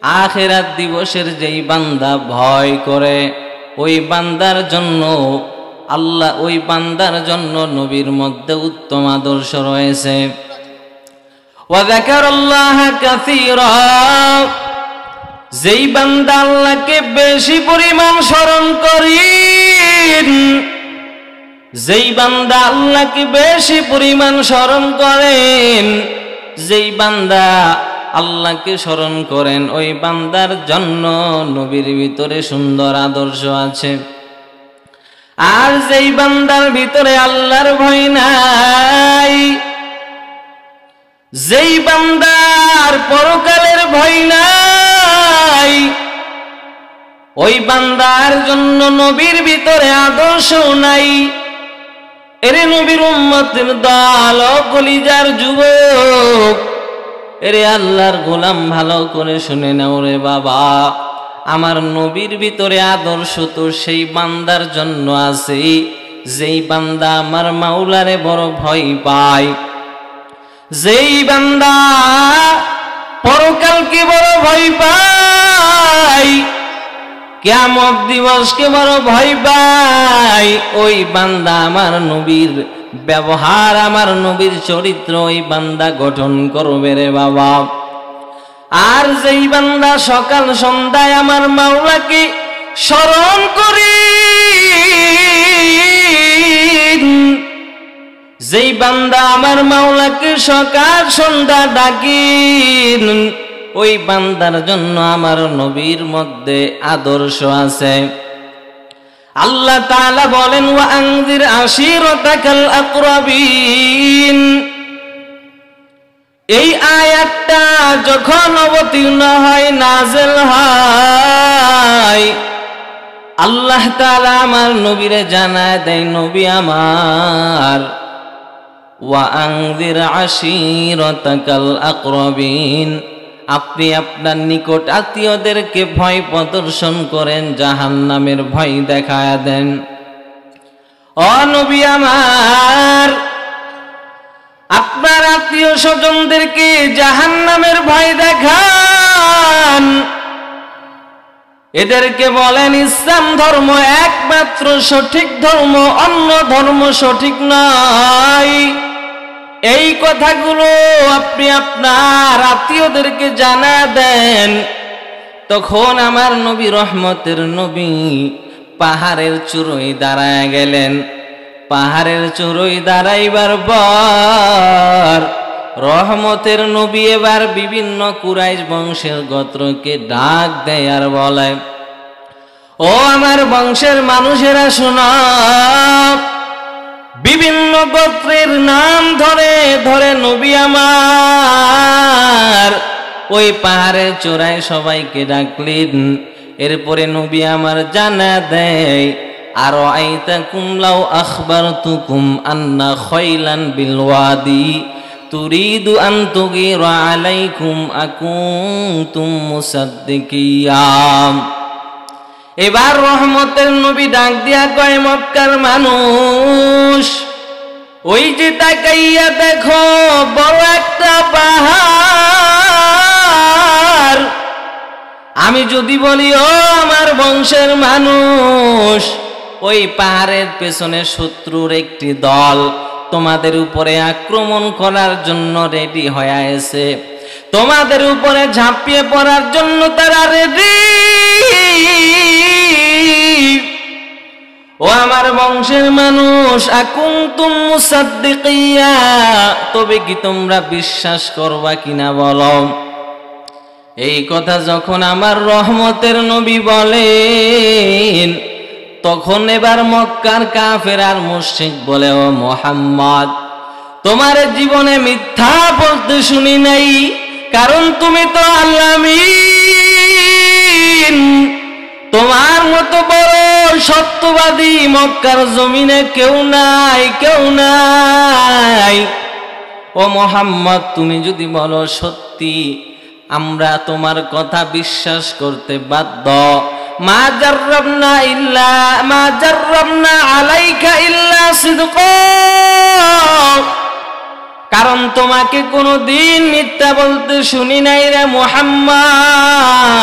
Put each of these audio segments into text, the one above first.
আখিরাত দিবসের যেই বান্দা ভয় করে ওই বান্দার জন্য আল্লাহ, ওই বান্দার জন্য নবীর মধ্যে উত্তম আদর্শ রয়েছে। ওয়া যাকারাল্লাহা কাসীরা, যেই বান্দা আল্লাহকে বেশি পরিমাণ স্মরণ করেন, যেই বান্দা আল্লাহকে বেশি পরিমাণ স্মরণ করেন, যেই বান্দা আল্লাহকে স্মরণ করেন ওই বান্দার জন্য নবীর ভিতরে সুন্দর আদর্শ আছে। আর যেই বান্দার ভিতরে আল্লাহর ভয় নাই, যেই বান্দার পরকালের ভয় নাই, ওই বান্দার জন্য নবীর ভিতরে আদর্শ নাই। এরে নবীর উম্মতের দল ও কলিজার যুবক, এরে আল্লাহর গোলাম, ভালো করে শুনে নাও রে বাবা, আমার নবীর ভিতরে আদর্শ তো সেই বান্দার জন্য আছে যেই বান্দা আমার মাওলারে বড় ভয় পায়, যেই বান্দা পরকালকে বড় ভয় পায়, কিয়ামত দিবসকে বড় ভয় পায়, ওই বান্দা আমার নবীর ব্যবহার, আমার নবীর চরিত্র ওই বান্দা গঠন করবে রে বাবা। আর যেই বান্দা সকাল সন্ধ্যায় আমার মাওলাকে স্মরণ করি, যেই বান্দা আমার মাওলাকে সকাল সন্ধ্যা ডাকি, ওই বান্দার জন্য আমার নবীর মধ্যে আদর্শ আছে। আল্লাহ তাআলা বলেন ওয়া আনজির আশিরাতাকাল আকরাবিন। এই আয়াতটা যখন অবতীর্ণ হয়, নাযিল হয়, আল্লাহ তাআলা আমার নবীরে জানায় দেয়, নবী আমার ওয়া আনজির আশিরাতাকাল আকরাবিন, আপনি আপনার নিকট আত্মীয়দেরকে ভয় প্রদর্শন করেন, জাহান্নামের ভয় দেখায় দেন। ও নবী আমার, আপনার আত্মীয় স্বজনদেরকে জাহান্নামের ভয় দেখান, এদেরকে বলেন ইসলাম ধর্ম একমাত্র সঠিক ধর্ম, অন্য ধর্ম সঠিক নয়। এই কথাগুলো আপনি আপনার আত্মীয়দেরকে জানা দেন। তখন আমার নবী, রহমতের নবী, পাহাড়ের চূড়োয় দাঁড়ায় গেলেন। পাহাড়ের চূড়োয় দাঁড়াইবার পর রহমতের নবী এবার বিভিন্ন কুরাইশ বংশের গোত্রকে ডাক দেয় আর বলে, ও আমার বংশের মানুষেরা শোনো, বিভিন্ন গোত্রের নাম ধরে ধরে নবী আমার ওই পাহাড়ের চূড়ায় সবাইকে ডাকলেন। এরপরে নবী আমার জানা দেয়, আর আইতাকুম লাউ আখবারতুকুম আন্না খাইলান বিল ওয়াদি তুরিদু আন তুগীরা আলাইকুম আকুনতুম মুসাদ্দিকিয়া। এবার রহমতের নবী ডাক দিয়া কয়, মক্কার মানুষ, ওই যে তাকাইয়া দেখো বড় একটা পাহাড়, আমি যদি বলি ও আমার বংশের মানুষ, ওই পাহাড়ের পেছনে শত্রুর একটি দল তোমাদের উপরে আক্রমণ করার জন্য রেডি হয়ে আছে, তোমাদের উপরে ঝাঁপিয়ে পড়ার জন্য তারা রেডি। ও আমার বংশের মানুষ, আকুনতুম মুসাদ্দিকিয়া, তবে কি তোমরা বিশ্বাস করবা কিনা বলো। এই কথা যখন আমার রহমতের নবী বলেন, তখন এবার মক্কার কাফের আর মুশরিক বলে, ও মুহাম্মদ, তোমার জীবনে মিথ্যা বলতে শুনি নাই, কারণ তুমি তো আল্লামিন, তোমার মতো বড় সত্যবাদী মক্কার জমিনে কেউ নাই, কেউ নাই। ও মুহাম্মদ, তুমি যদি বলো সত্যি, আমরা তোমার কথা বিশ্বাস করতে বাধ্য। মা জাররাবনা আলাইকা ইল্লা সিদকা, কারণ তোমাকে কোনদিন মিথ্যা বলতে শুনি নাই রে মুহাম্মদ।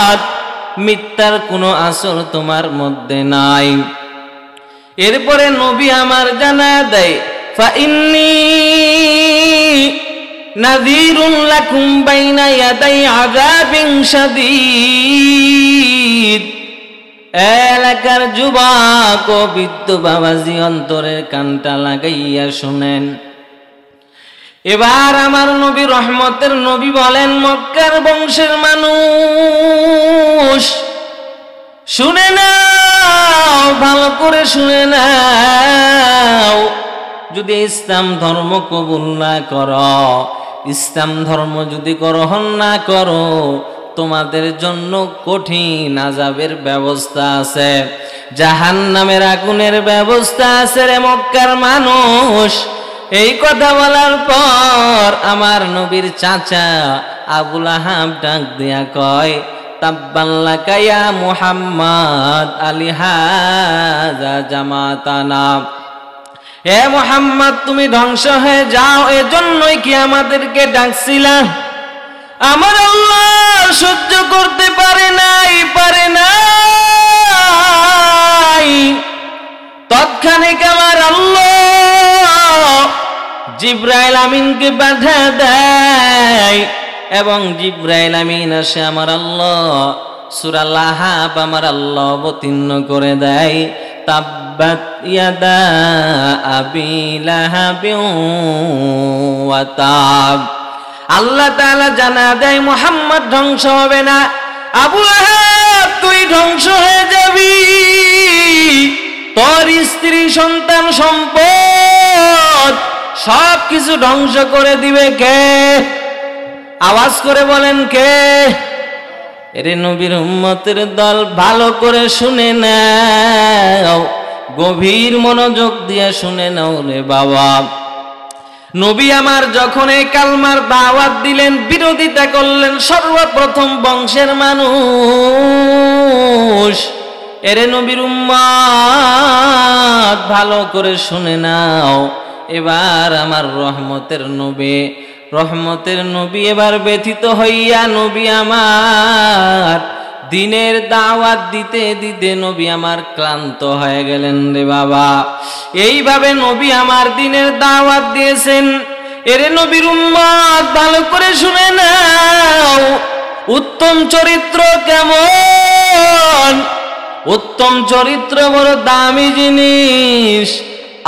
মিথ্যার কোনো আসর তোমার মধ্যে নাই। এরপরে নবী আমার জানা দেয় ফাইন্নী নাযীরুন লাকুম বাইনা ইয়াদাই আযাবিন শাদীদ। এলাকার যুবক ও বৃদ্ধ বাবাজি অন্তরের কানটা লাগাইয়া শুনেন। এবার আমার নবী রহমতের নবী বলেন, মক্কার বংশের মানুষ শুনে নাও, ভালো করে শুনে নাও। যদি ইসলাম ধর্ম কবুল না করো, ইসলাম ধর্ম যদি গ্রহণ না করো, তোমাদের জন্য কঠিন আযাবের ব্যবস্থা আছে, জাহান্নামের আগুনের ব্যবস্থা আছে রে মক্কার মানুষ। এই কথা বলার পর আমার নবীর চাচা আবু লাহাব ডাক দিয়া কয়, তাব্বান লাকা ইয়া মুহাম্মদ আলিহাযা জামাতানা। হে মুহাম্মদ, তুমি ধ্বংস হয়ে যাও, এজন্যই কি আমাদেরকে ডাকছিলা? আমার আল্লাহ সহ্য করতে পারে নাই। তৎক্ষণিক আমার আল্লাহ জিবরাইল আমিনকে পাঠা দেয় এবং জিবরাইল আমিন আসে আমার আল্লাহ সূরা লাহাব আমার আল্লাহ অবতীর্ণ করে দেয়। তাব্বাত ইয়াদা আবি লাহাবিন ওয়া তাব। আল্লাহ তাআলা জানা দেয় মুহাম্মদ ধ্বংস হবে না, আবু লাহাব তুই ধ্বংস হয়ে যাবি। তোর স্ত্রী, সন্তান, সম্পদ সবকিছু ধ্বংস করে দিবে কে? আওয়াজ করে বলেন কে? এরে নবীর উম্মতের দল, ভালো করে শুনে নাও, গভীর মনোযোগ দিয়ে শুনে নাও রে বাবা। নবী আমার যখন এই কালমার দাওয়াত দিলেন, বিরোধিতা করলেন সর্বপ্রথম বংশের মানুষ। এরে নবীর উম্মত, ভালো করে শুনে নাও। এবার আমার রহমতের নবী এবার ব্যথিত হইয়া নবী আমার দিনের দাওয়াত দিতে দিতে নবী আমার ক্লান্ত হয়ে গেলেন রে বাবা। এইভাবে নবী আমার দিনের দাওয়াত দিয়েছেন। এরে নবীর উম্মত, ভালো করে শুনে নাও, উত্তম চরিত্র কেমন? উত্তম চরিত্র বড় দামি জিনিস।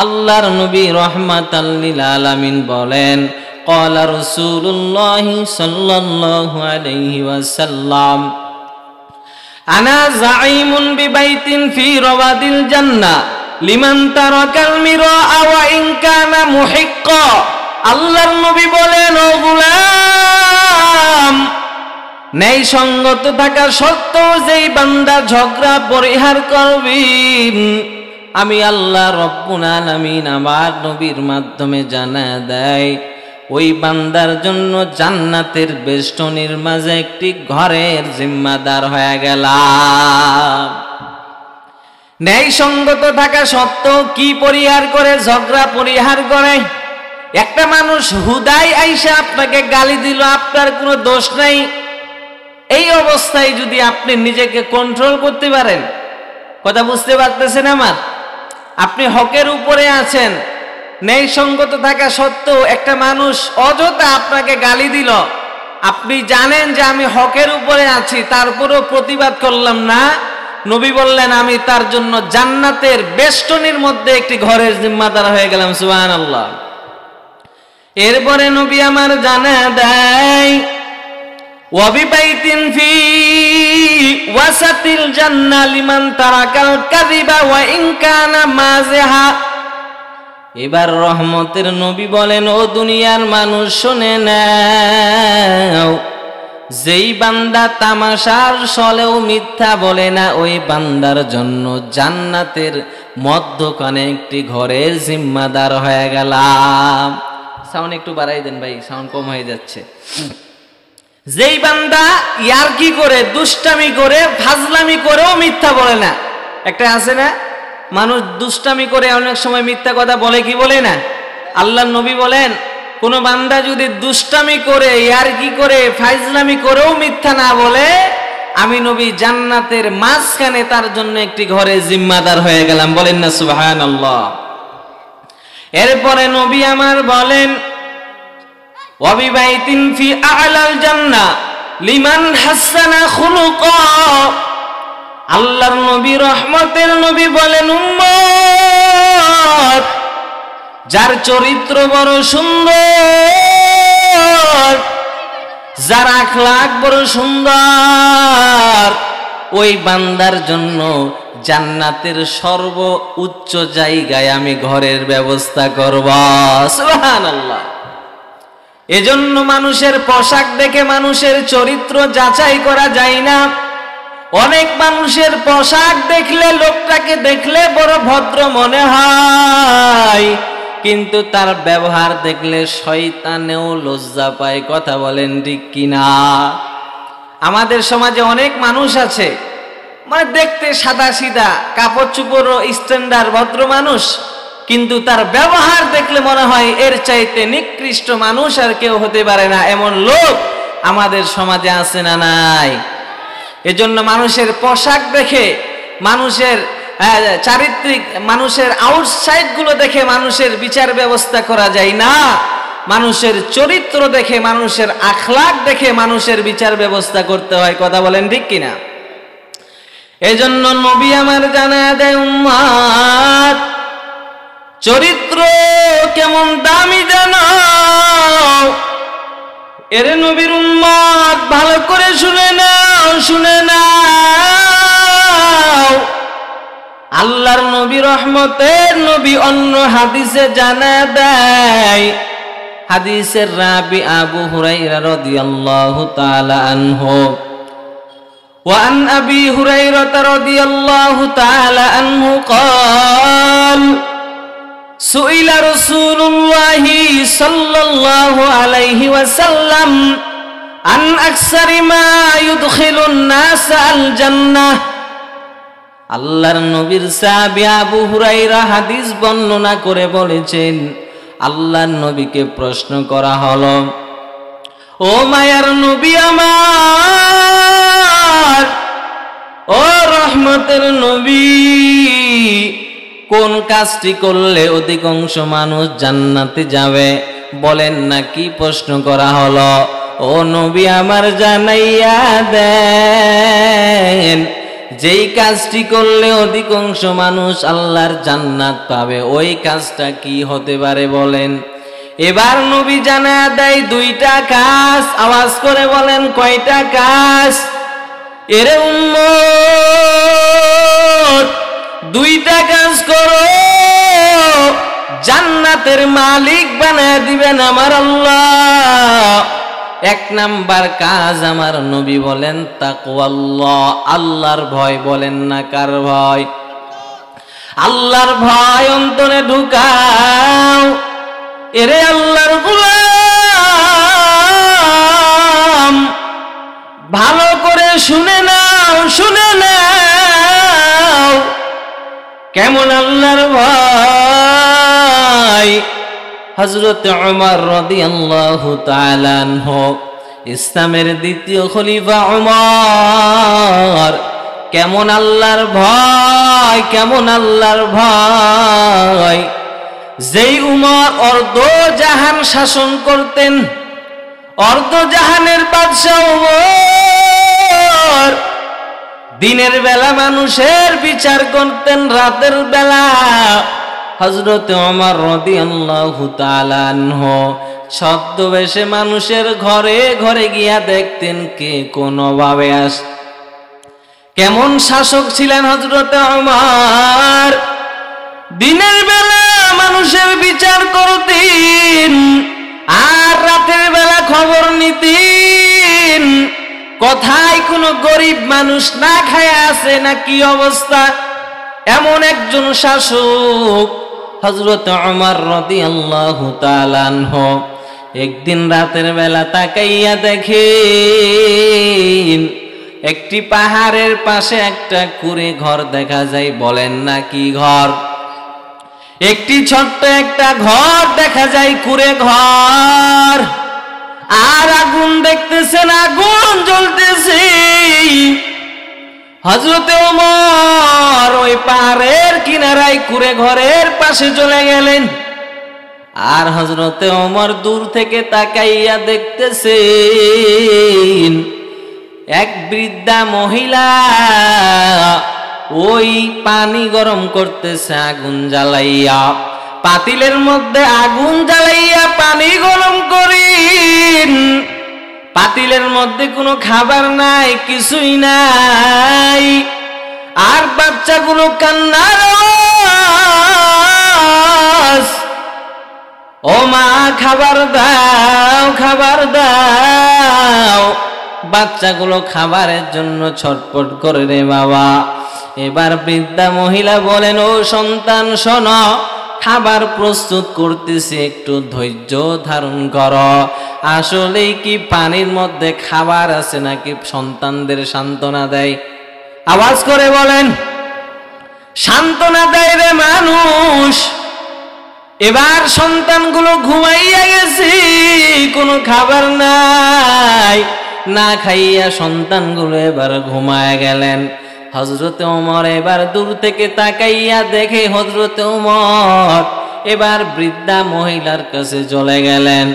আল্লাহর নবী রাহমাতাল লিল আলামিন বলেন, ক্বালা রাসূলুল্লাহ সাল্লাল্লাহু আলাইহি ওয়াসাল্লাম, আনা যাঈমুন বিবাইতিন ফি রাওয়াদিল জান্নাহ লিমান তারাকাল মিরা ওয়া ইন কানা মুহিক্কা। আল্লাহর নবী বলেন, ও গোলাম, ন্যায় সঙ্গত থাকা সত্ত্বেও যেই বান্দা ঝগড়া পরিহার করবি, আমি আল্লাহ রব্বুল আলামিন আমার নবীর মাধ্যমে জানা দেয়, ওই বান্দার জন্য জান্নাতের বেষ্টনীর মাঝে একটি ঘরের জিম্মাদার হয়ে গেলাম। ন্যায় সঙ্গত থাকা সত্ত্বেও কি পরিহার করে? ঝগড়া পরিহার করে। একটা মানুষ হুদাই আইসা আপনাকে গালি দিল, আপনার কোনো দোষ নাই। এই অবস্থায় যদি আপনি নিজেকে কন্ট্রোল করতে পারেন, কথা বুঝতে পারতেছেন আমার? আপনি হকের উপরে আছেন, ন্যায় সঙ্গত থাকা সত্ত্বেও একটা মানুষ অযথা আপনাকে গালি দিল, আপনি জানেন যে আমি হকের উপরে আছি, তারপরেও প্রতিবাদ করলাম না। নবী বললেন, আমি তার জন্য জান্নাতের বেষ্টনীর মধ্যে একটি ঘরের জিম্মাদার হয়ে গেলাম। সুবহানাল্লাহ। এরপরে নবী আমার জানা দেয়, ওয়াবিবাইতিন ফি ওয়াসাতিল জান্নাহ লিমান তারাকাল কাযিবা ওয়া ইন কানা মাযিহা। এবার রহমতের নবী বলেন, ও দুনিয়ার মানুষ শুনে নাও, যেই বান্দা তামাশার ছলেও মিথ্যা বলে না, ওই বান্দার জন্য জান্নাতের মধ্যখানে একটি ঘরের জিম্মাদার হয়ে গেলাম। সাউন্ড একটু বাড়াই দেন ভাই, সাউন্ড কম হয়ে যাচ্ছে। যেই বান্দা ইয়ারকি করে, দুষ্টামি করে, ফাজলামি করেও মিথ্যা বলে না। একটা আছে না, মানুষ দুষ্টামি করে অনেক সময় মিথ্যা কথা বলে, কি বলে না? আল্লাহর নবী বলেন, কোন বান্দা যদি দুষ্টামি করে, ইয়ারকি করে, ফাজলামি করেও মিথ্যা না বলে, আমি নবী জান্নাতের মাঝখানে তার জন্য একটি ঘরে জিম্মাদার হয়ে গেলাম। বলেন না সুবহানাল্লাহ। এরপরে নবী আমার বলেন ওয়াবিবাইতিন ফি আ'লাল জান্নাহ লিমান হাসানা খুলুকা। আল্লাহর নবী রহমতের নবী বলেন উম্মত, যার চরিত্র বড় সুন্দর, যার আখলাক বড় সুন্দর, ওই বান্দার জন্য জান্নাতের সর্ব উচ্চ জায়গায় আমি ঘরের ব্যবস্থা করব। সুবহানাল্লাহ। এজন্য মানুষের পোশাক দেখে মানুষের চরিত্র যাচাই করা যায় না। অনেক মানুষের পোশাক দেখলে, লোকটাকে দেখলে বড় ভদ্র মনে হয়, কিন্তু তার ব্যবহার দেখলে শয়তানেও লজ্জা পায়। কথা বলেন ঠিক কিনা? আমাদের সমাজে অনেক মানুষ আছে, মানে দেখতে সাদা সিধা, কাপড় চুপড় স্ট্যান্ডার্ড ভদ্র মানুষ, কিন্তু তার ব্যবহার দেখলে মনে হয় এর চাইতে নিকৃষ্ট মানুষ আর কেউ হতে পারে না। এমন লোক আমাদের সমাজে আছে না নাই? এজন্য মানুষের পোশাক দেখে, মানুষের চারিত্রিক, মানুষের আউটসাইড গুলো দেখে মানুষের বিচার ব্যবস্থা করা যায় না। মানুষের চরিত্র দেখে, মানুষের আখলাক দেখে মানুষের বিচার ব্যবস্থা করতে হয়। কথা বলেন ঠিক কিনা? এজন্য নবী আমার জানায়া দেয় উম্মত, চরিত্র কেমন দামি জানো? এর নবীর উম্মত ভালো করে শুনে নাও, শুনে নাও। আল্লাহর নবী রহমতের নবী অন্য হাদিসে জানা দেয়, হাদিসের রাবি আবু হুরায়রা রাদিয়াল্লাহু তাআলা আনহু। وعن أبي هريرة رضي الله تعالى عنه قال سئل رسول الله صلى الله عليه وسلم عن أكثر ما يدخل الناس الجنة। আল্লাহর নবীর সাহাবী আবু হুরায়রা হাদিস বর্ণনা করে বলেছেন, আল্লাহর নবীকে প্রশ্ন করা হলো, ও মায়ার নবী আমার, ও রহমতের নবী, কোন কাজটি করলে অধিকাংশ মানুষ জান্নাতে যাবে? বলেন না। কি প্রশ্ন করা হলো? ও নবী আমার জানাইয়া দেন, যেই কাজটি করলে অধিকাংশ মানুষ আল্লাহর জান্নাত পাবে, ওই কাজটা কি হতে পারে বলেন। এবার নবী জানা দেয় দুইটা কাজ। আওয়াজ করে বলেন কয়টা কাজ? এরে উম্মত, দুইটা কাজ করো, জান্নাতের মালিক বানায় দিবেন আমার আল্লাহ। এক নাম্বার কাজ আমার নবী বলেন তাকওয়াল্লাহ, আল্লাহর ভয়। বলেন না কার ভয়? আল্লাহর ভয় অন্তরে ঢুকাও। এরে আল্লাহর গোলাম, ভালো করে শুনে নাও, শুনে নাও, কেমন আল্লাহর ভয়। হযরত ওমর রাদিয়াল্লাহু তাআলা আনহু, ইসলামের দ্বিতীয় খলিফা ওমর, কেমন আল্লাহর ভয়, কেমন আল্লাহর ভয়। যেই উমর অর্ধ জাহান শাসন করতেন, অর্ধ জাহানের বাদশা উমর, দিনের বেলা মানুষের বিচার করতেন, রাতের বেলা হযরত ওমর রাদিয়াল্লাহু তাআলা আনহু ছদ্মবেশে মানুষের ঘরে ঘরে গিয়া দেখতেন কে কোন ভাবে আস। কেমন শাসক ছিলেন হযরত ওমর। দিনের বেলা মানুষের বিচার করতেন, আর রাতের বেলা খবর নিতেন কোথায় কোনো গরিব মানুষ না খায় আছে না কি অবস্থা। এমন একজন শাসক হযরত ওমর রাদিয়াল্লাহু তাআলা আনহু। একদিন রাতের বেলা তাকাইয়া দেখেন একটি পাহাড়ের পাশে একটা কুঁড়ে ঘর দেখা যায়। বলেন না কি ঘর? একটি ছোট্ট একটা ঘর দেখা যায়, কুঁড়ে ঘর। আর আগুন দেখতেছেন, আগুন জ্বলতেছে। হযরতে ওমর ওই পাহাড়ের কিনারায় কুড়ে ঘরের পাশে চলে গেলেন। আর হযরতে ওমর দূর থেকে তাকাইয়া দেখতেছেন এক বৃদ্ধা মহিলা ওই পানি গরম করতেছে আগুন জ্বালাইয়া, পাতিলের মধ্যে আগুন জ্বালাইয়া পানি গরম করেন। পাতিলের মধ্যে কোনো খাবার নাই, কিছুই নাই। আর বাচ্চাগুলো কান্নার আওয়াজ, ও মা খাবার দাও, খাবার দাও। বাচ্চাগুলো খাবারের জন্য ছটফট করে রে বাবা। এবার বৃদ্ধা মহিলা বলেন, ও সন্তান শোনো, খাবার প্রস্তুত করতেছি, একটু ধৈর্য ধারণ করো। আসলেই কি পানির মধ্যে খাবার আছে নাকি সন্তানদের সান্ত্বনা দেয়? আওয়াজ করে বলেন, সান্ত্বনা দেয় রে মানুষ। এবার সন্তানগুলো ঘুমাইয়া গেছে, কোনো খাবার নাই, না খাইয়া সন্তানগুলো এবার ঘুমায় গেলেন। হযরতে ওমর এবার দূর থেকে তাকাইয়া দেখে হযরতে ওমর এবার বৃদ্ধা মহিলার কাছে চলে গেলেন।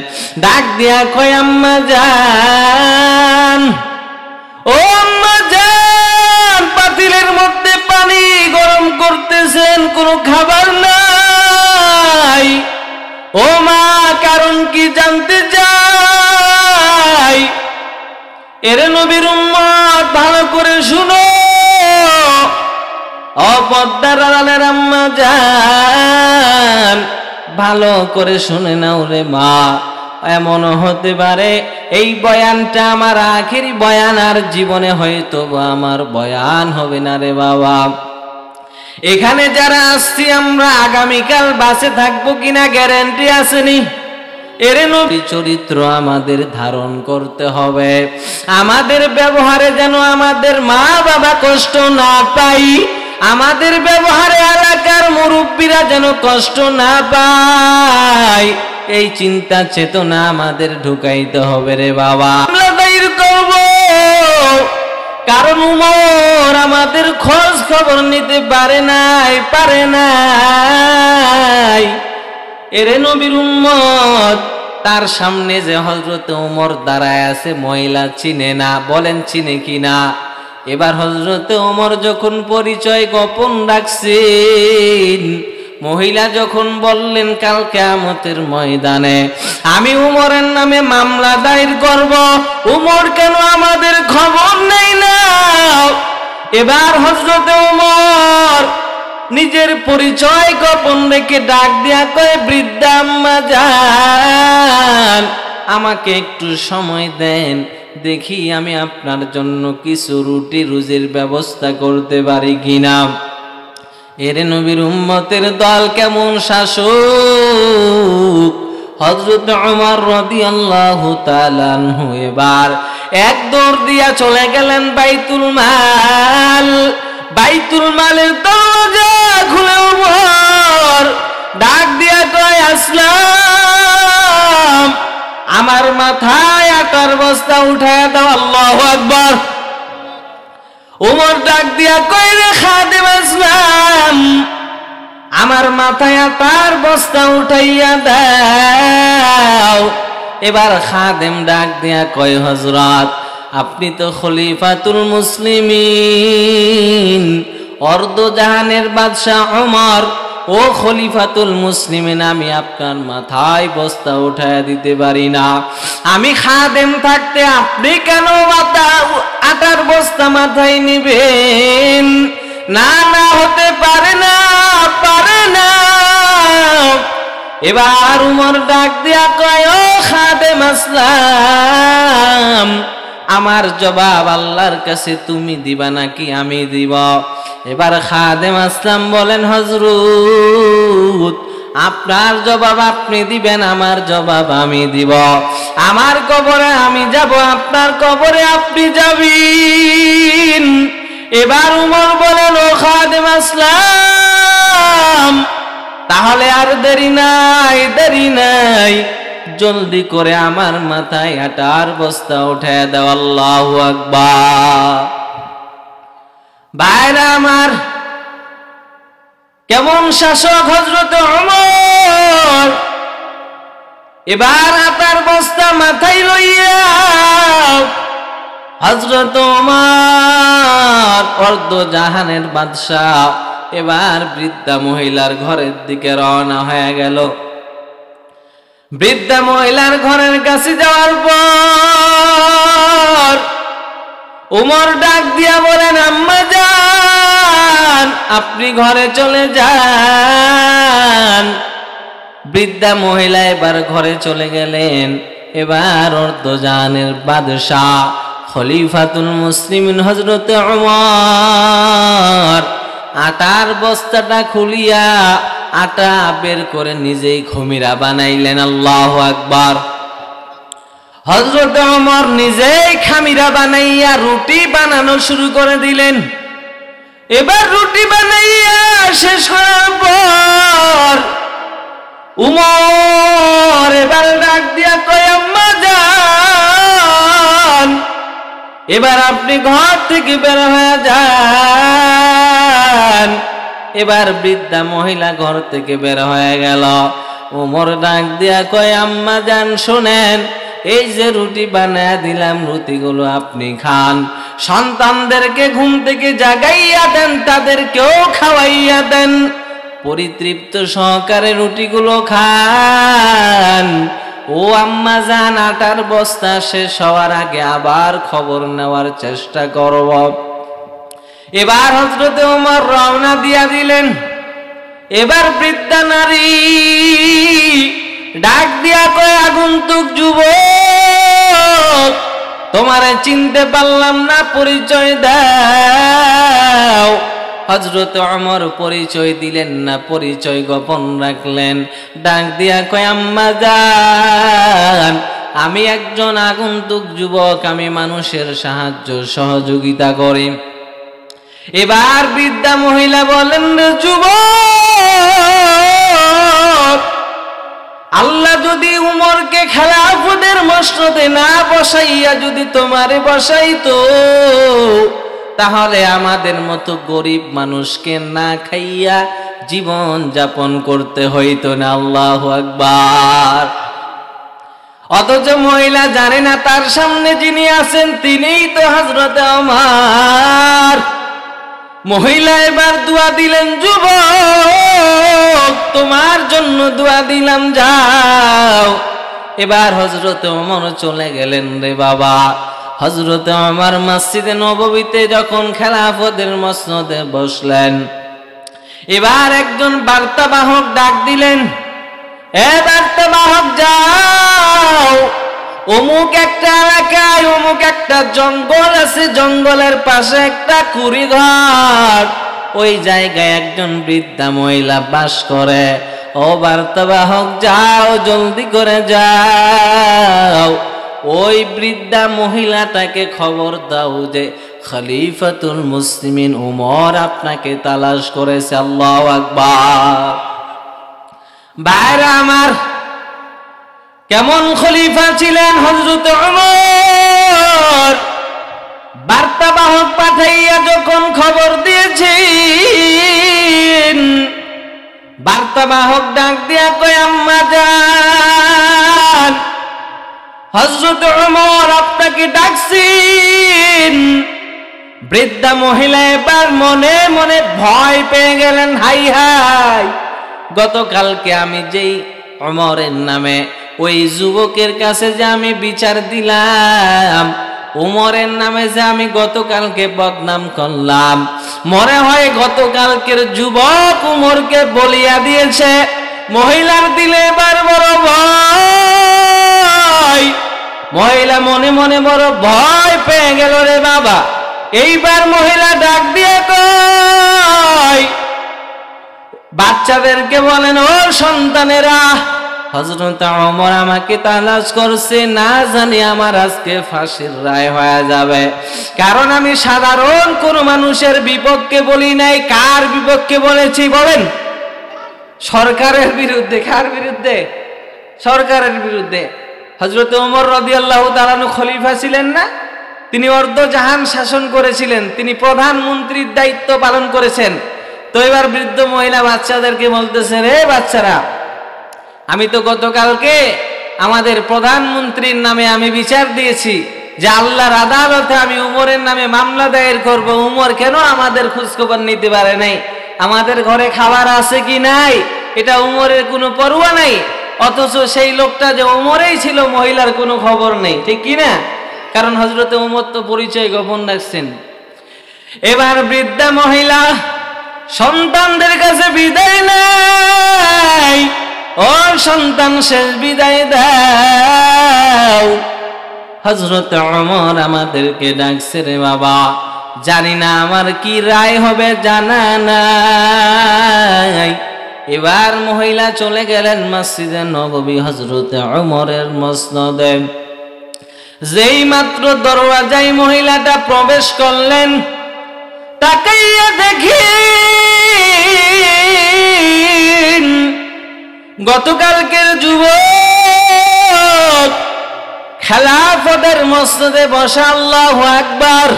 ডাক দিয়া কয়, আম্মা জান, ও আম্মা জান, পাতিলের মধ্যে পানি গরম করতেছেন, কোনো খাবার নাই। ও মা, কারণ কি জানতে চাই? এরে নবীর উম্মত, ভালো করে শুনো। অপর্দার আড়ালের আম্মা জান, ভালো করে শুনে নাও রে মা। এমন হতে পারে এই বয়ানটা আমার আখেরি বয়ান, আর জীবনে হয়তো আমার বয়ান হবে না রে বাবা। এখানে যারা আসছি আমরা আগামীকাল বাসে থাকবো কিনা গ্যারান্টি আসেনি। এর নবী চরিত্র আমাদের ধারণ করতে হবে। আমাদের ব্যবহারে যেন আমাদের মা বাবা কষ্ট না পাই, আমাদের ব্যবহারে এলাকার মুরব্বীরা যেন কষ্ট না পায়, এই চিন্তা চেতনা আমাদের ঢুকাইতে হবে রে বাবা। আমরা দায়িত্ব করব, কারণ উমর আমাদের খোঁজ খবর নিতে পারে নাই। এরে নবীর উম্মত, তার সামনে যে হযরত ওমর দাঁড়ায় আছে, মহিলা চিনে না, বলেন চিনে কিনা? এবার হযরত ওমর যখন পরিচয় গোপন রাখছেন, মহিলা যখন বললেন কাল কিয়ামতের ময়দানে আমি উমরের নামে মামলা দায়ের করব, উমর কেন আমাদের খবর নেই না? এবার হযরত ওমর নিজের পরিচয় গোপন রেখে ডাক দিয়া কয়, বৃদ্ধা আম্মা জান, আমাকে একটু সময় দেন, দেখি আমি আপনার জন্য কিছু রুটি রুজির ব্যবস্থা করতে পারি কিনা। এর নবীর উম্মতের দল কেমন শাসক! হযরত ওমর রাদিয়াল্লাহু তাআলা আনহু এবার এক দৌড় দিয়া চলে গেলেন বাইতুল মাল। বাইতুল মালের দরজা খুলে ওমর ডাক দিয়া কয়, আসলাম, আমার মাথায় আটার বস্তা উঠায় দাও। আল্লাহু আকবার। ওমর ডাক দিয়া কয়, রে খাদেম আসলাম, আমার মাথায় আটার বস্তা উঠাইয়া দাও। এবার খাদেম ডাক দিয়া কয়, হযরত, আপনি তো খলিফাতুল মুসলিমিন, অর্ধ জাহানের বাদশাহ ওমর, ও খলিফাতুল মুসলিমিন, আমি আপনার মাথায় বস্তা উঠায়া দিতে পারি না। আমি খাদেম থাকতে আপনি কেন আটার বস্তা মাথায় নিবেন? না না, হতে পারে না, পারে না। এবার উমর ডাক দিয়া কয়, ও খাদেম আসলাম, আমার জবাব আল্লাহর কাছে তুমি দিবা নাকি আমি দিব? এবার খাদেম আসলাম বলেন, হযরত, আপনার জবাব আপনি দিবেন, আমার জবাব আমি দিব। আমার কবরে আমি যাব, আপনার কবরে আপনি যাবেন। এবার উমর বলেন, ও খাদেম আসলাম, তাহলে আর দেরি নাই, দেরি নাই, জলদি করে আমার মাথায় আটার বস্তা উঠায় দাও। আল্লাহু আকবার। ভাইরা আমার, কেমন শাসক হযরত ওমর। এবার আটার বস্তা মাথায় লইয়া হযরত ওমর অর্ধ জাহানের বাদশা এবার বৃদ্ধা মহিলার ঘরের দিকে রওনা হয়ে গেল। বৃদ্ধা মহিলার ঘরের কাছে যাওয়ার পর ওমর ডাক দিয়া বলেন, আম্মা যান, আপনি ঘরে চলে যান। বৃদ্ধা মহিলা এবার ঘরে চলে গেলেন। এবার অর্ধজাহানের বাদশাহ খলিফাতুল মুসলিমিন হযরত ওমর আটার বস্তাটা খুলিয়া আটা বের করে নিজেই খমিরা বানাইলেন। আল্লাহু আকবার। হযরত ওমর নিজেই খামিরা বানাইয়া রুটি বানানো শুরু করে দিলেন। এবার রুটি বানাইয়া শেষ করার পর ওমর এবার ডাক দিয়া কয়, আম্মা যান, এবার আপনি ঘর থেকে বের হয়ে যান। এবার বৃদ্ধা মহিলা ঘর থেকে বের হয়ে গেল। ওমর ডাক দিয়া কয়, আম্মা যান শোনেন, এই যে রুটি বানায়া দিলাম, রুটিগুলো আপনি খান, সন্তানদেরকে ঘুম থেকে জাগাইয়া দেন, তাদেরকেও খাওয়াইয়া দেন, পরিতৃপ্ত সহকারে রুটিগুলো খান। ও আম্মা জান, আটার বস্তা শেষ হওয়ার আগে আবার খবর নেওয়ার চেষ্টা করব। এবার হযরত ওমর রওনা দিয়া দিলেন। এবার বৃদ্ধা নারী ডাক দিয়া কয়, আগন্তুক যুবক, তোমারে চিনতে পারলাম না, পরিচয় দাও। হযরত ওমর পরিচয় দিলেন না, পরিচয় গোপন রাখলেন। ডাক দিয়া কয়, আম্মা যান, আমি একজন আগন্তুক যুবক, আমি মানুষের সাহায্য সহযোগিতা করি। এবার বৃদ্ধা মহিলা বলেন, যুবক, আল্লাহ যদি উমরকে খেলাফতের মসনদে না বসাইয়া যদি তোমারে বসাইতো, তাহলে আমাদের মতো গরিব মানুষকে না খাইয়া জীবন যাপন করতে হইতো না। আল্লাহু আকবার। অথচ মহিলা জানে না তার সামনে যিনি আছেন তিনিই তো হযরত ওমর। মহিলা এবার দোয়া দিলেন, যুবক, তোমার জন্য দোয়া দিলাম, যাও। এবার হযরত ওমর চলে গেলেন রে বাবা। হযরত ওমর মসজিদে নববীতে যখন খেলাফতের মসনদে বসলেন, এবার একজন বার্তাবাহক ডাক দিলেন, এ বার্তাবাহক, যাও অমুক একটা এলাকায় অমুক একটা জঙ্গল আছে, জঙ্গলের পাশে একটা কুড়ি ঘর, ওই জায়গায় একজন বৃদ্ধা মহিলা বাস করে। ও বার্তাবাহক, যাও, জলদি করে যাও, ওই বৃদ্ধা মহিলাটাকে খবর দাও যে খলিফাতুল মুসলিমিন ওমর আপনাকে তালাশ করেছে। আল্লাহু আকবার। ভাইরা আমার, কেমন খলিফা ছিলেন হযরত ওমর। বার্তাবাহক পাঠাইয়া যখন খবর দিয়েছেন, বার্তাবাহক ডাক দিয়া কয়, আম্মা যান, হযরত ওমর আপনাকে ডাকছেন। বৃদ্ধা মহিলা এবার মনে মনে ভয় পেয়ে গেলেন, হাই হাই, গতকালকে আমি যেই ওমরের নামে ওই যুবকের কাছে যে আমি বিচার দিলাম, ওমরের নামে যে আমি গতকালকে বদনাম করলাম, মনে হয় গতকালকের যুবক ওমরকে বলিয়া দিয়েছে। মহিলার দিলে এবার বড় ভয়। মহিলা মনে মনে বড় ভয় পেয়ে গেল রে বাবা। এইবার মহিলা ডাক দিয়ে কয়, বাচ্চাদেরকে বলেন, ও সন্তানেরা, হযরত ওমর আমাকে তালাশ করছে, না জানি আমার আজকে ফাঁসির রায় হয়ে যাবে। কারণ আমি সাধারণ কোন মানুষের বিপক্ষে বলি নাই। কার বিপক্ষে বলেছি বলেন? সরকারের বিরুদ্ধে। কার বিরুদ্ধে? সরকারের বিরুদ্ধে। হযরত ওমর রাদিয়াল্লাহু তাআলা খলিফা ছিলেন না? তিনি অর্ধজাহান শাসন করেছিলেন, তিনি প্রধানমন্ত্রীর দায়িত্ব পালন করেছেন। তো এবার বৃদ্ধ মহিলা বাচ্চাদেরকে বলতেছে, রে বাচ্চারা, আমি তো গতকালকে আমাদের প্রধানমন্ত্রীর নামে আমি বিচার দিয়েছি যে আল্লাহর আদালতে আমি উমরের নামে মামলা দায়ের করব। উমর কেন আমাদের খোঁজখবর নিতে পারে নাই? আমাদের ঘরে খাবার আছে কি নাই এটা উমরের কোনো পরোয়া নাই, অথচ সেই লোকটা যে উমরেই ছিল মহিলার কোনো খবর নেই, ঠিক কি না? কারণ হযরতে উমর তো পরিচয় গোপন রাখছেন। এবার বৃদ্ধা মহিলা সন্তানদের কাছে বিদায় নেয়, ও সন্তান শেষ বিদায় দাও। হযরত ওমর আমাদেরকে ডাকছে, রে বাবা, জানি না আমার কি রায় হবে, জানা নাই। এবার মহিলা চলে গেলেন মসজিদে নববী হযরত ওমরের মসনদে। যেই মাত্র দরওয়াজায় মহিলাটা প্রবেশ করলেন, তাকাইয়া দেখি গতকালকের যুবক খেলাফতের মসনদে বসা। আল্লাহু আকবার।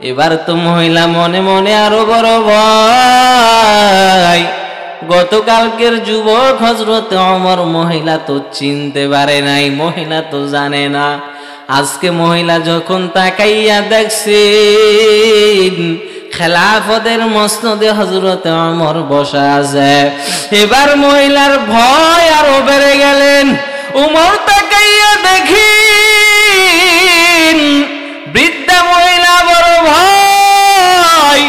এবার তো মহিলা মনে মনে আরো বড় ভয়। গতকালকের যুবক হযরত ওমর, মহিলা তো চিনতে পারে নাই, মহিলা তো জানে না। আজকে মহিলা যখন তাকাইয়া দেখছে খেলাফতের মসনদে হযরত ওমর বসা আছে, এবার মহিলার ভয় আরো বেড়ে গেলেন। ওমর তাকাইয়া দেখি বৃদ্ধা মহিলা বড় ভয়।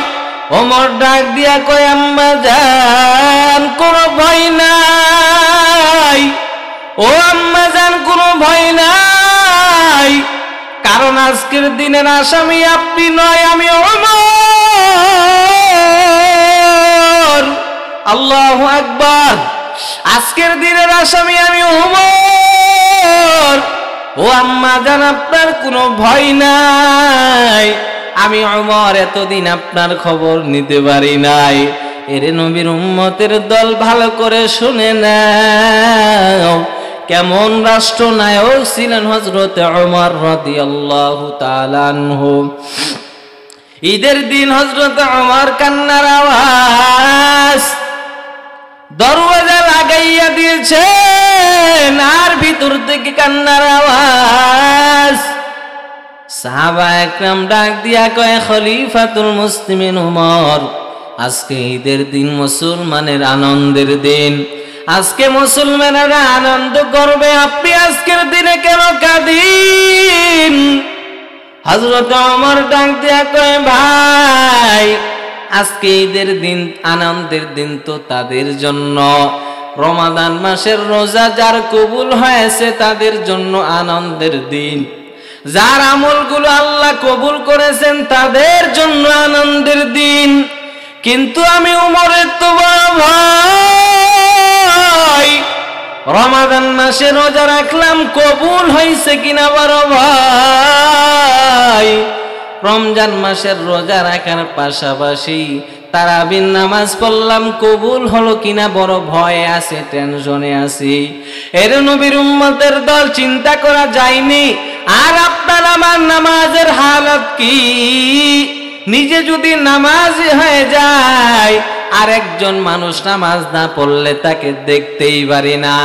ওমর ডাক দিয়া কয়, আম্মা জান, কোনো ভয় নাই। ও আম্মা জান, কোনো ভয় নাই, কারণ আজকের দিনের আসামি আপনি নয়, আমি ওমর। আল্লাহু আকবার। আজকের দিনের আসামি আমি ওমর। ও আম্মা জান, আপনার কোনো ভয় নাই, আমি ওমর এতদিন আপনার খবর নিতে পারি নাই। এরে নবীর উম্মতের দল, ভালো করে শুনে নাও, কেমন রাষ্ট্রনায়ক ছিলেন হযরত ওমর রাদিয়াল্লাহু তাআলা আনহু। ঈদের দিন হযরত ওমর কান্নার আওয়াজ দরওয়াজা লাগাইয়া দিয়েছেন, আর ভিতর থেকে কান্নার আওয়াজ। সাহাবা একরাম ডাক দিয়া কয়, খলিফাতুল মুসলিমিন ওমর, আজকে ঈদের দিন, মুসলমানের আনন্দের দিন, আজকে মুসলমানেরা আনন্দ করবে, আপনি আজকের দিনে কেন কাঁদেন? হযরত ওমর ডাক দিয়া কয়, ভাই, আজকে ঈদের দিন, আনন্দের দিন তো তাদের জন্য, রমাদান মাসের রোজা যার কবুল হয়েছে তাদের জন্য আনন্দের দিন, যার আমলগুলো আল্লাহ কবুল করেছেন তাদের জন্য আনন্দের দিন। কিন্তু আমি ওমরের তো বড় ভয়, রমাদান মাসে রোজা রাখলাম, কবুল হয়েছে কিনা বড় ভয়। রমজান মাসের রোজা রাখার পাশাপাশি তারাবির নামাজ পড়লাম, কবুল হলো কিনা বড় ভয়ে আছে, টেনশনে আছি। এর নবীর উম্মতের দল, চিন্তা করা যায়নি। আর আপনার আমার নামাজের হালত কি? নিজে যদি নামাজ হয়ে যায়, আর একজন মানুষ নামাজ না পড়লে তাকে দেখতেই পারি না,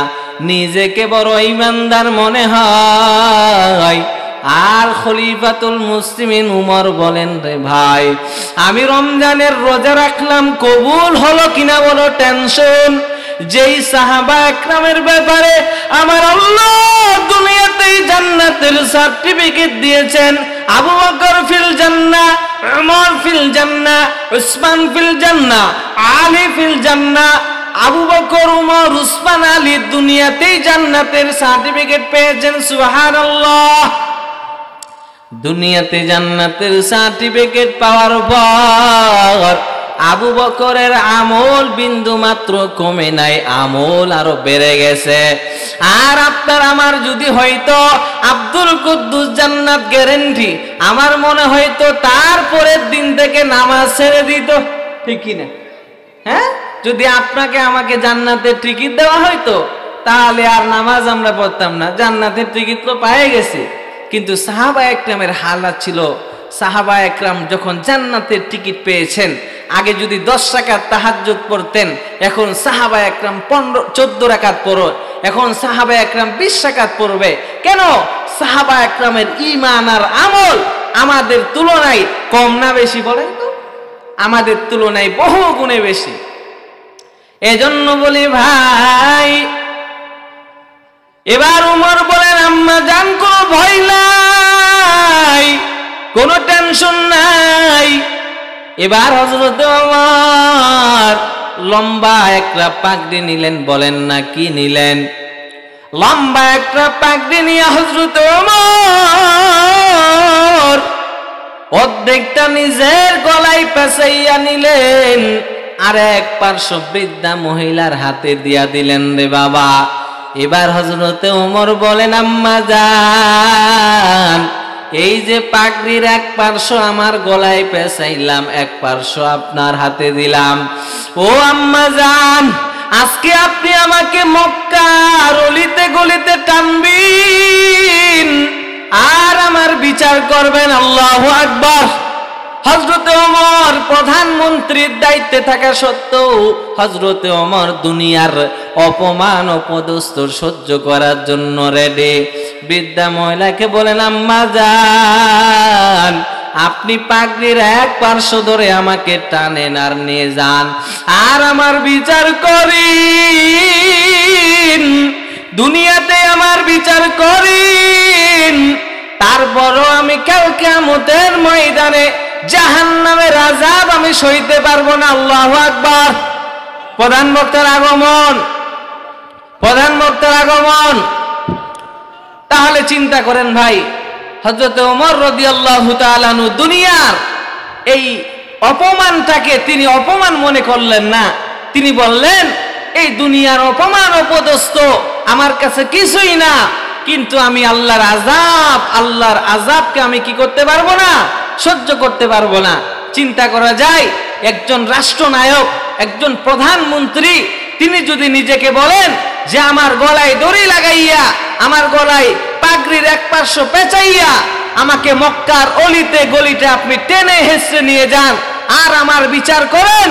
নিজেকে বড় ঈমানদার মনে হয়। আর খলিফাতুল মুসলিমিন উমর বলেন, রে ভাই, আমি রমজানের রোজা রাখলাম, কবুল হলো কিনা বড় টেনশন। যেই সাহাবা একরামের ব্যাপারে আমার আল্লাহ দুনিয়াতেই জান্নাতের সার্টিফিকেট দিয়েছেন, আবু বকর ফিল জান্নাহ, উমর ফিল জান্নাহ, উসমান ফিল জান্নাহ, আলী ফিল জান্নাহ। আবু বকর, উমর, উসমান, আলী দুনিয়াতেই জান্নাতের সার্টিফিকেট পেয়েছেন। সুবহানাল্লাহ। দুনিয়াতে জান্নাতের সার্টিফিকেট পাওয়ার পর আবু বকরের আমল বিন্দু মাত্র কমে নাই, আমল আরো বেড়ে গেছে। আর আপনার আমার যদি হয়তো আব্দুল কুদ্দুস জান্নাত গ্যারান্টি, আমার মনে হয়তো তারপরের দিন থেকে নামাজ ছেড়ে দিত, ঠিক কিনা? হ্যাঁ, যদি আপনাকে আমাকে জান্নাতের টিকিট দেওয়া হয়তো, তাহলে আর নামাজ আমরা পড়তাম না, জান্নাতের টিকিট তো পেয়ে গেছি। কিন্তু সাহাবা একরামের হালাত ছিল, সাহাবা একরাম যখন জান্নাতের টিকিট পেয়েছেন, আগে যদি 10 রাকাত তাহাজ্জুদ পড়তেন, এখন সাহাবা একরাম 14 রাকাত পড়ো, এখন সাহাবা একরাম 20 রাকাত পড়বে। কেন? সাহাবা একরামের ঈমান আর আমল আমাদের তুলনায় কম না বেশি বলেন তো? আমাদের তুলনায় বহু গুণে বেশি। এজন্য বলি ভাই, এবার উমর বলেন আম্মা জান কোনো ভয় নাই, কোনো টেনশন নাই। এবার হযরত ওমর লম্বা একটা পাগড়ি নিলেন, বলেন না কি নিলেন? লম্বা একটা পাগড়ি নিয়ে হযরত ওমর অর্ধেকটা নিজের গলায় পেঁচাইয়া নিলেন, আর এক পার্শ্ব বৃদ্ধা মহিলার হাতে দিয়া দিলেন রে বাবা। এবার হযরতে ওমর বলেন আম্মা জান, এই যে পাগড়ির এক পার্শ্ব আমার গলায় পেঁচাইলাম, এক পার্শ্ব আপনার হাতে দিলাম। ও আম্মা জান, আজকে আপনি আমাকে মক্কার অলিতে গলিতে টানবেন আর আমার বিচার করবেন। আল্লাহু আকবার। হযরতে ওমর প্রধানমন্ত্রীর দায়িত্বে থাকা সত্ত্বেও হযরতে ওমর দুনিয়ার অপমান অপদস্থ সহ্য করার জন্য রেডি। বৃদ্ধা মহিলাকে বলেন আম্মা জান, আপনি পাগড়ির এক পার্শ্ব ধরে আমাকে টানেন আর নিয়ে যান, আর আমার বিচার করেন, দুনিয়াতে আমার বিচার করেন। তারপরও আমি কাল কিয়ামতের ময়দানে জাহান্নামের আযাব আমি সইতে পারবো না। আল্লাহু আকবার। প্রধান বক্তার আগমন, প্রধান বক্তার আগমন। তাহলে চিন্তা করেন ভাই, হযরত ওমর রাদিয়াল্লাহু তাআলা আনহু দুনিয়ার এই অপমানটাকে তিনি অপমান মনে করলেন না। তিনি বললেন এই দুনিয়ার অপমান অপদস্থ আমার কাছে কিছুই না, কিন্তু আমি আল্লাহর আযাবকে আমি কি করতে পারবো না? সহ্য করতে পারবো না। চিন্তা করা যায়, একজন রাষ্ট্রনায়ক, একজন প্রধানমন্ত্রী, তিনি যদি নিজেকে বলেন যে আমার গলায় দড়ি লাগাইয়া, আমার গলায় পাগড়ির এক পার্শ্ব পেঁচাইয়া আমাকে মক্কার অলিতে গলিতে আপনি টেনে হেঁচড়ে নিয়ে যান আর আমার বিচার করেন,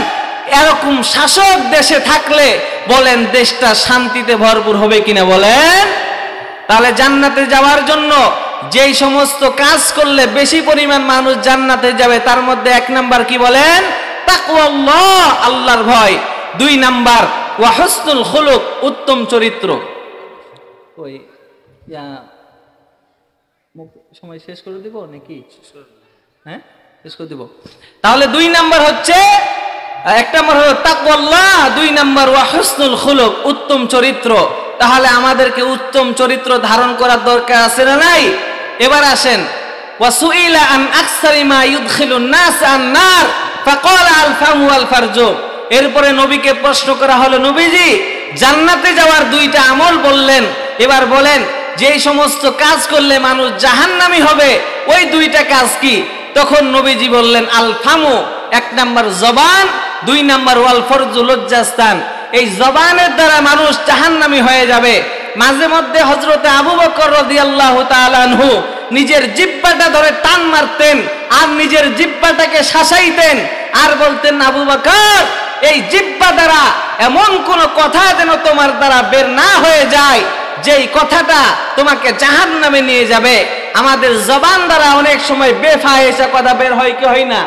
এরকম শাসক দেশে থাকলে বলেন দেশটা শান্তিতে ভরপুর হবে কিনা বলেন? তাহলে জান্নাতে যাওয়ার জন্য যেই সমস্ত কাজ করলে বেশি পরিমাণ মানুষ জান্নাতে যাবে, তার মধ্যে 1 নাম্বার কি বলেন? তাকওয়াল্লাহ, আল্লাহর ভয়। 2 নাম্বার ওয়া হুসনুল খুলুক, উত্তম চরিত্র। ওই সময় শেষ করে দিব নাকি? হ্যাঁ, শেষ করে দিব। তাহলে 2 নাম্বার হচ্ছে, 1 নাম্বার হলো তাকওয়াল্লাহ, 2 নাম্বার ওয়া হুসনুল খুলুক, উত্তম চরিত্র। তাহলে আমাদেরকে উত্তম চরিত্র ধারণ করার দরকার আছে না নাই? এবার আসেন, ওয়াসুইলা আন আকসারি মা ইউদখিলুন নাস আন-নার ফাকালা আল ফামু ওয়াল ফারজু। এরপরে নবীকে প্রশ্ন করা হলো, নবীজি জান্নাতে যাওয়ার 2টা আমল বললেন, এবার বলেন যেই সমস্ত কাজ করলে মানুষ জাহান্নামী হবে ওই 2টা কাজ কি? তখন নবীজি বললেন আল ফামু, 1 নাম্বার জবান, 2 নাম্বার ওয়াল ফারজু, লজ্জাস্থান। এই জবানের দ্বারা মানুষ জাহান্নামী হয়ে যাবে। মাঝে মধ্যে হযরতে আবু বকর রাদিয়াল্লাহু তাআলা আনহু নিজের জিহ্বাটা ধরে টান মারতেন আর নিজের জিহ্বাটাকে শাসাইতেন আর বলতেন, আবু বকর এই জিহ্বা দ্বারা এমন কোন কথা যেন তোমার দ্বারা বের না হয়ে যায় যেই কথাটা তোমাকে জাহান্নামে নিয়ে যাবে। আমাদের জবান দ্বারা অনেক সময় বেফায়েসা কথা বের হয় কি হয় না?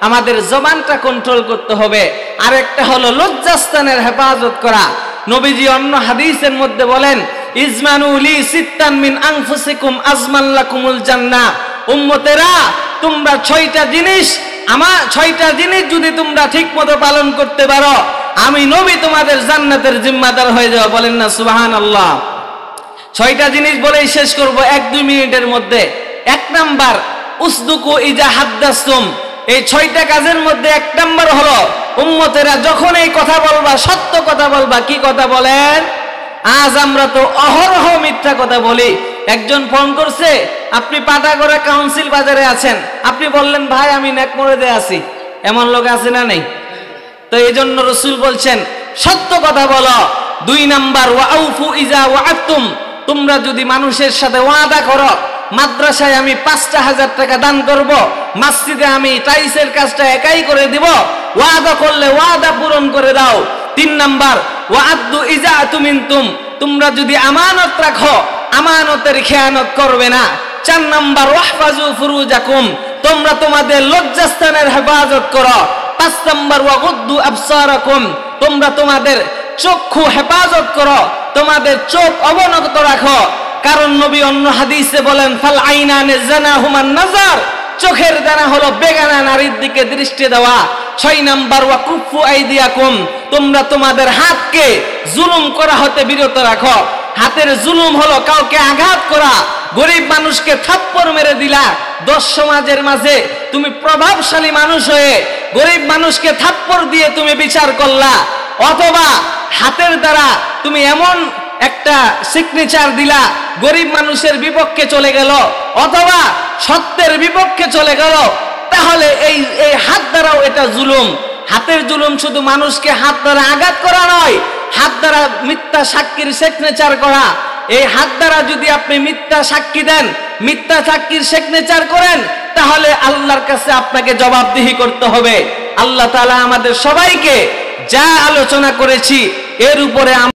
আমাদের জবানটা কন্ট্রোল করতে হবে। আরেকটা হলো লজ্জাস্থানের হেফাজত করা। নবীজি অন্য হাদিসের মধ্যে বলেন, ইজমানু লি সিত্তান মিন আনফুসিকুম আজমান লাকুমুল জান্নাহ। উম্মতেরা তোমরা 6টা জিনিস, আমার 6টা জিনিস যদি তোমরা ঠিকমতো পালন করতে পারো, আমি নবী তোমাদের জান্নাতের জিম্মাদার হয়ে যাব। বলেন না সুবহানাল্লাহ। 6টা জিনিস বলেই শেষ করব 1-2 মিনিটের মধ্যে। 1 নাম্বার উসদুকু ইজা হাদ্দাসতুম। এই 6টা কাজের মধ্যে 1 নাম্বার হলো উম্মতেরা যখন এই কথা বলবা সত্য কথা বলবা। কি কথা বলেন? আজ আমরা তো অহরহ মিথ্যা কথা বলি। একজন ফোন করছে, আপনি পাটাগড়া কাউন্সিল বাজারে আছেন, আপনি বললেন ভাই আমি নেকমরদে আছি। এমন লোক আছে না নেই? তো এই জন্য রাসূল বলছেন সত্য কথা বলো। 2 নাম্বার ওয়াউফু ইজা ওয়াআদতুম। তোমরা যদি মানুষের সাথে ওয়াদা করো, মাদ্রাসায় আমি 5,000 টাকা দান করব, মসজিদে আমি টাইলসের কাজটা একাই করে দিব। ওয়াদা করলে ওয়াদা পূরণ করে দাও। 3 নাম্বার ওয়াআদু ইজাআতু মিনতুম, তোমরা যদি আমানত রাখো আমানতের খেয়ানত করবে না। 4 নাম্বার ওয়াহফাজু ফুরুজাকুম, তোমরা তোমাদের লজ্জাস্থানের হেফাজত করো। 5 নাম্বার ওয়াগুদ্দু আবসারাকুম, তোমরা তোমাদের চক্ষু হেফাজত করো, তোমাদের চোখ অবনত রাখো। কারণ নবী অন্য হাদিসে বলেন ফাল আইনানে জানাহুমান নাজার, চোখের দানা হলো বেগানা নারীর দিকে দৃষ্টি দেওয়া। 6 নাম্বার ওয়া কুফু আইদিয়াকুম, তোমরা তোমাদের হাতকে জুলুম করা হতে বিরত রাখো। হাতের জুলুম হলো কাউকে আঘাত করা, গরিব মানুষকে থাপ্পড় মেরে দিলা। 10 সমাজের মাঝে তুমি প্রভাবশালী মানুষ হয়ে গরিব মানুষকে থাপ্পড় দিয়ে তুমি বিচার করলা, অথবা হাতের দ্বারা তুমি এমন একটা সিগনেচার দিলা গরিব মানুষের বিপক্ষে চলে গেল, অথবা সত্যের বিপক্ষে চলে গেল, তাহলে এই হাত দ্বারাও এটা জুলুম। হাতের জুলুম শুধু মানুষকে হাত দ্বারা আঘাত করা নয়, হাত দ্বারা মিথ্যা সাক্ষীর সিগনেচার করা। এই হাত দ্বারা যদি আপনি মিথ্যা সাক্ষী দেন, মিথ্যা সাক্ষীর সিগনেচার করেন, তাহলে আল্লাহর কাছে আপনাকে জবাবদিহি করতে হবে। আল্লাহ তাআলা আমাদের সবাইকে যা আলোচনা করেছি এর উপরে